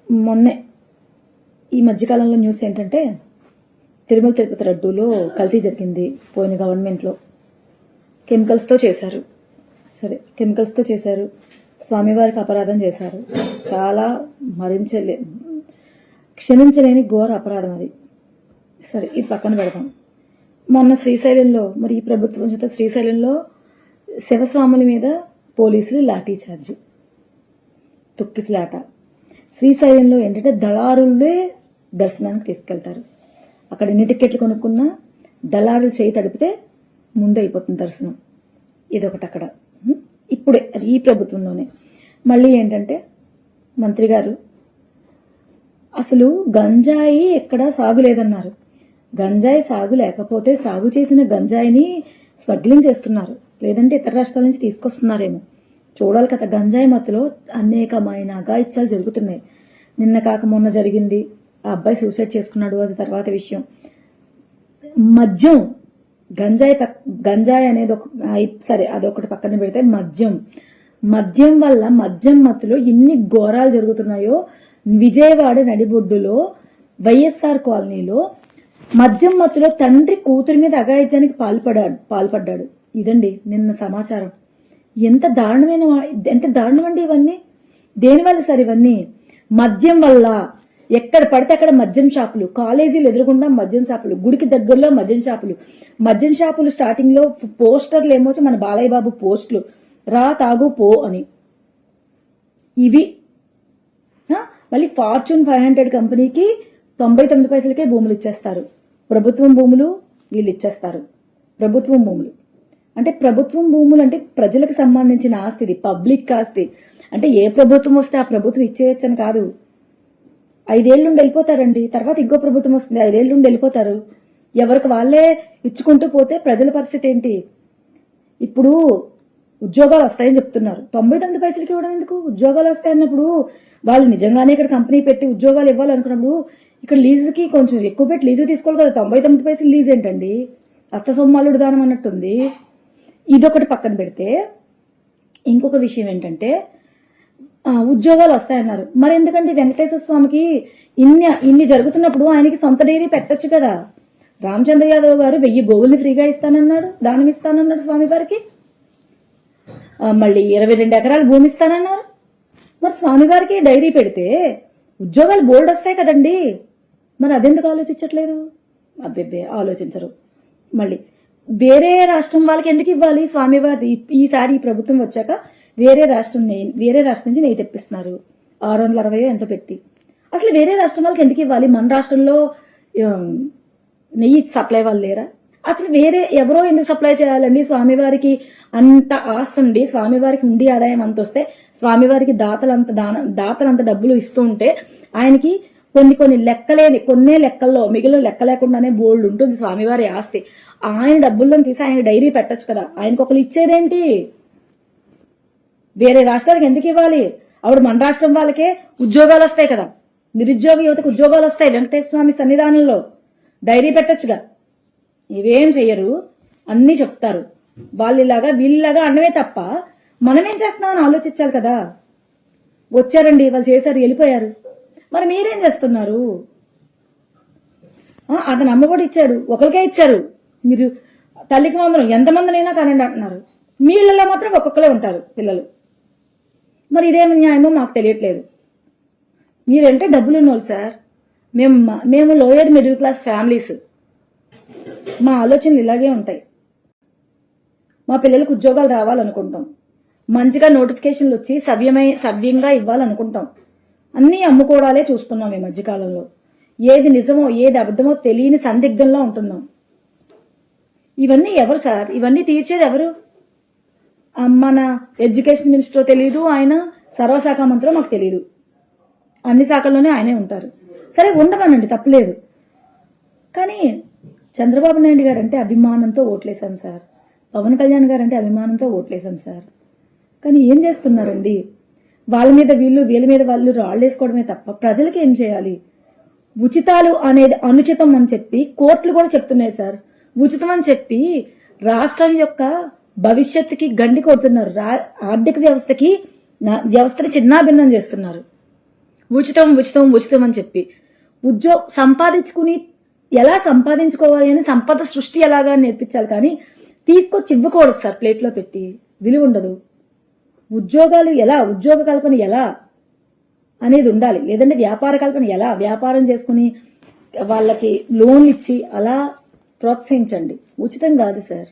మొన్నే ఈ మధ్యకాలంలో న్యూస్ ఏంటంటే తిరుమల తిరుపతి లడ్డూలో కల్తీ జరిగింది. పోయిన గవర్నమెంట్లో కెమికల్స్తో చేశారు. సరే, కెమికల్స్తో చేశారు, స్వామివారికి అపరాధం చేశారు. చాలా క్షమించలేని ఘోర అపరాధం అది. సరే, ఇది పక్కన పెడదాం. మొన్న శ్రీశైలంలో, మరి ఈ ప్రభుత్వం చేత శ్రీశైలంలో శివస్వాముల మీద పోలీసులు లాఠీ చార్జ్, తొక్కిసలాట. శ్రీశైలంలో ఏంటంటే దళారులే దర్శనానికి తీసుకెళ్తారు. అక్కడ ఎన్ని టికెట్లు కొనుక్కున్నా దళారులు చేయి తడిపితే ముందు అయిపోతుంది దర్శనం. ఇదొకటి అక్కడ. ఇప్పుడే అది ఈ ప్రభుత్వంలోనే. మళ్ళీ ఏంటంటే మంత్రి గారు అసలు గంజాయి ఎక్కడ సాగు లేదన్నారు. గంజాయి సాగు లేకపోతే సాగు చేసిన గంజాయిని స్మగ్లింగ్ చేస్తున్నారు, లేదంటే ఇతర రాష్ట్రాల నుంచి తీసుకొస్తున్నారేమో చూడాలి కదా. గంజాయి మత్తులో అనేకమైన అఘాయిత్యాలు జరుగుతున్నాయి. నిన్న కాక మొన్న జరిగింది, ఆ అబ్బాయి సూసైడ్ చేసుకున్నాడు, అది తర్వాత విషయం. మద్యం, గంజాయి అనేది సరే అదొకటి పక్కన పెడితే మద్యం వల్ల మద్యం మత్తులో ఎన్ని ఘోరాలు జరుగుతున్నాయో. విజయవాడ నడిబొడ్డులో వైఎస్ఆర్ కాలనీలో మద్యం మత్తులో తండ్రి కూతురి మీద అఘాయిత్యానికి పాల్పడ్డాడు. ఇదండి నిన్న సమాచారం. ఎంత దారుణం అండి ఇవన్నీ. దేనివల్ల సార్ ఇవన్నీ? మద్యం వల్ల. ఎక్కడ పడితే అక్కడ మద్యం షాపులు, కాలేజీలు ఎదురుగుండా మద్యం షాపులు, గుడికి దగ్గరలో మద్యం షాపులు స్టార్టింగ్ లో పోస్టర్లు ఏమొచ్చి మన బాలయ్య బాబు పోస్టులు, రా తాగు పో అని. ఇవి మళ్ళీ ఫార్చ్యూన్ 500 కంపెనీకి 99 పైసలకే భూములు ఇచ్చేస్తారు. ప్రభుత్వం భూములు వీళ్ళు ఇచ్చేస్తారు. ప్రభుత్వం భూములు అంటే ప్రజలకు సంబంధించిన ఆస్తి, ఇది పబ్లిక్ ఆస్తి. అంటే ఏ ప్రభుత్వం వస్తే ఆ ప్రభుత్వం ఇచ్చేయచ్చని కాదు. 5 ఏళ్ళు నుండి వెళ్ళిపోతారండి, తర్వాత ఇంకో ప్రభుత్వం వస్తుంది, 5 ఏళ్ళు నుండి వెళ్ళిపోతారు. ఎవరికి వాళ్ళే ఇచ్చుకుంటూ పోతే ప్రజల పరిస్థితి ఏంటి? ఇప్పుడు ఉద్యోగాలు వస్తాయని చెప్తున్నారు, 99 పైసలకి ఇవ్వడం ఎందుకు? ఉద్యోగాలు వస్తాయన్నప్పుడు వాళ్ళు నిజంగానే ఇక్కడ కంపెనీ పెట్టి ఉద్యోగాలు ఇవ్వాలనుకున్నప్పుడు ఇక్కడ లీజుకి కొంచెం ఎక్కువ పెట్టి లీజు తీసుకోవాలి కదా. 99 పైసలు లీజ్ ఏంటండి? అత్త సొమ్మాలుడు దానం అన్నట్టుంది. ఇదొకటి పక్కన పెడితే ఇంకొక విషయం ఏంటంటే ఉద్యోగాలు వస్తాయన్నారు. మరి ఎందుకంటే వెంకటేశ్వర స్వామికి ఇన్ని జరుగుతున్నప్పుడు ఆయనకి సొంత డైరీ పెట్టొచ్చు కదా. రామచంద్ర యాదవ్ గారు 1000 గోవుల్ని ఫ్రీగా ఇస్తానన్నాడు, దానం ఇస్తానన్నాడు స్వామివారికి. మళ్ళీ 22 ఎకరాలు భూమి ఇస్తానన్నారు. మరి స్వామివారికి డైరీ పెడితే ఉద్యోగాలు బోల్డ్ వస్తాయి కదండి. మరి అదెందుకు ఆలోచించట్లేదు? అబ్బెబ్బే ఆలోచించరు. మళ్ళీ వేరే రాష్ట్రం వాళ్ళకి ఎందుకు ఇవ్వాలి? స్వామివారి ఈసారి ఈ ప్రభుత్వం వచ్చాక వేరే రాష్ట్రం నుంచి నెయ్యి తెప్పిస్తున్నారు 660 ఎంతో పెట్టి. అసలు వేరే రాష్ట్రం వాళ్ళకి ఎందుకు ఇవ్వాలి? మన రాష్ట్రంలో నెయ్యి సప్లై వాళ్ళు లేరా? అసలు వేరే ఎవరో ఎందుకు సప్లై చేయాలండి? స్వామివారికి అంత ఆస్తి ఉండి, స్వామివారికి ఉండి ఆదాయం అంత వస్తే, స్వామివారికి దాతలంత డబ్బులు ఇస్తూ ఉంటే ఆయనకి కొన్ని కొన్నే లెక్కల్లో మిగిలిన లెక్క లేకుండానే బోల్డ్ ఉంటుంది స్వామివారి ఆస్తి. ఆయన డబ్బుల్లో తీసి ఆయన డైరీ పెట్టచ్చు కదా. ఆయనకు ఒకరు ఇచ్చేదేంటి? వేరే రాష్ట్రాలకు ఎందుకు ఇవ్వాలి? అప్పుడు మన రాష్ట్రం వాళ్ళకే ఉద్యోగాలు వస్తాయి కదా. నిరుద్యోగ యువతకు ఉద్యోగాలు వస్తాయి. వెంకటేశ్వర స్వామి సన్నిధానంలో డైరీ పెట్టొచ్చుగా. ఇవేం చెయ్యరు, అన్నీ చెప్తారు. వీళ్ళలాగా అన్నమే తప్ప మనమేం చేస్తున్నామని ఆలోచించాలి కదా. వచ్చారండి, వాళ్ళు చేశారు, వెళ్ళిపోయారు. మరి మీరేం చేస్తున్నారు? అతను అమ్మఒడి ఇచ్చాడు, ఒకరికే ఇచ్చారు. మీరు తల్లికి వందనం ఎంతమందినైనా కానండి అంటున్నారు. మీ ఇళ్లలో మాత్రం ఒక్కొక్కరే ఉంటారు పిల్లలు. మరి ఇదేమి న్యాయమో మాకు తెలియట్లేదు. మీరంటే డబ్బులు ఉన్నోళ్ళు సార్. మేము లోయర్ మిడిల్ క్లాస్ ఫ్యామిలీస్. మా ఆలోచనలు ఇలాగే ఉంటాయి. మా పిల్లలకు ఉద్యోగాలు రావాలనుకుంటాం, మంచిగా నోటిఫికేషన్లు వచ్చి సవ్యంగా ఇవ్వాలనుకుంటాం. అన్నీ అమ్ముకోవడాలే చూస్తున్నాం ఈ మధ్యకాలంలో. ఏది నిజమో ఏది అబద్ధమో తెలియని సందిగ్ధంలో ఉంటున్నాం. ఇవన్నీ ఎవరు సార్? ఇవన్నీ తీర్చేది ఎవరు? మన ఎడ్యుకేషన్ మినిస్టర్ తెలియదు, ఆయన సర్వశాఖ మంత్రో మాకు తెలియదు. అన్ని శాఖల్లోనే ఆయనే ఉంటారు. సరే, ఉండమనండి, తప్పలేదు. కానీ చంద్రబాబు నాయుడు గారు అంటే అభిమానంతో ఓట్లేశాం సార్. పవన్ కళ్యాణ్ గారు అంటే అభిమానంతో ఓట్లేశాం సార్. కానీ ఏం చేస్తున్నారండి? వాళ్ళ మీద వాళ్ళు రాళ్ళేసుకోవడమే తప్ప ప్రజలకి ఏం చేయాలి? ఉచితాలు అనేది అనుచితం అని చెప్పి కోర్టులు కూడా చెప్తున్నాయి సార్. ఉచితం అని చెప్పి రాష్ట్రం యొక్క భవిష్యత్తుకి గండి కొడుతున్నారు. ఆర్థిక వ్యవస్థని చిన్నాభిన్నం చేస్తున్నారు. ఉచితం ఉచితం ఉచితం అని చెప్పి సంపాదించుకుని ఎలా సంపాదించుకోవాలి అని సంపద సృష్టి ఎలాగా అని నేర్పించాలి, కానీ తీసుకొచ్చి ఇవ్వకూడదు సార్. ప్లేట్లో పెట్టి విలువ ఉండదు. ఉద్యోగాలు ఎలా, ఉద్యోగ కల్పన ఎలా అనేది ఉండాలి. లేదంటే వ్యాపార కల్పన ఎలా, వ్యాపారం చేసుకుని వాళ్ళకి లోన్లు ఇచ్చి అలా ప్రోత్సహించండి. ఉచితం కాదు సార్.